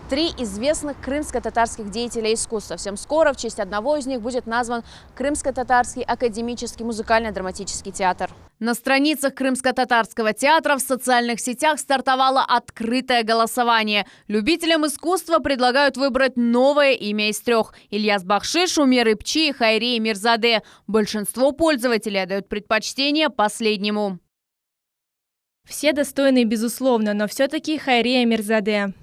3 известных крымско-татарских деятеля искусства. Совсем скоро в честь одного из них будет назван Крымско-татарский академический музыкально-драматический театр. На страницах Крымско-татарского театра в социальных сетях стартовало открытое голосование. Любителям искусства предлагают выбрать новое имя из 3 – Ильяс Бахшиш, Умер Ипчи и Хайрия Мирзаде. Большинство пользователей отдают предпочтение последнему. Все достойны, безусловно, но все-таки Хайрия Мирзаде.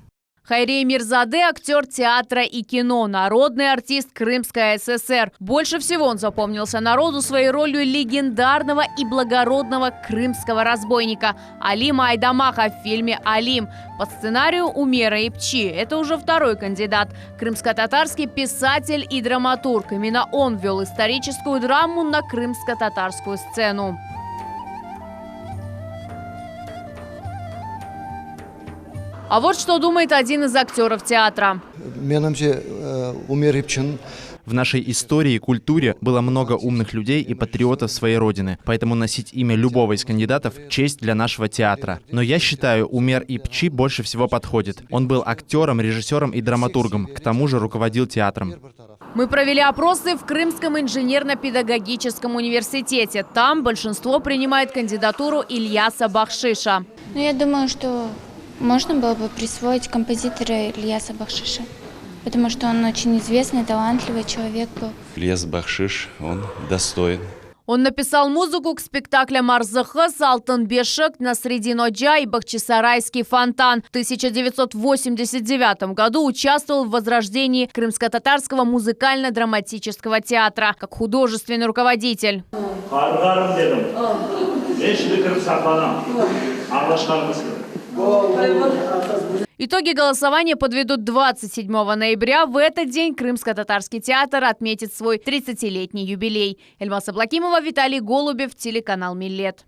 Хайрия Мирзаде – актер театра и кино, народный артист Крымской ССР. Больше всего он запомнился народу своей ролью легендарного и благородного крымского разбойника Алима Айдамаха в фильме «Алим». По сценарию Умера Ипчи. Это уже второй кандидат. Крымско-татарский писатель и драматург. Именно он вел историческую драму на крымско-татарскую сцену. А вот что думает один из актеров театра. В нашей истории и культуре было много умных людей и патриотов своей родины, поэтому носить имя любого из кандидатов – честь для нашего театра. Но я считаю, Умер Ипчи больше всего подходит. Он был актером, режиссером и драматургом, к тому же руководил театром. Мы провели опросы в Крымском инженерно-педагогическом университете. Там большинство принимает кандидатуру Ильяса Бахшиша. Я думаю, что можно было бы присвоить композитора Ильяса Бахшиша, потому что он очень известный, талантливый человек был. Ильяс Бахшиш, он достоин. Он написал музыку к спектаклям «Арзыхыс», «Алтын бешик», «Насредин Оджа» и «Бахчисарайский фонтан». В 1989 году участвовал в возрождении Крымско-татарского музыкально-драматического театра как художественный руководитель. Итоги голосования подведут 27 ноября. В этот день Крымско-татарский театр отметит свой 30-летний юбилей. Эльмаса Блакимова, Виталий Голубев, телеканал «Миллет».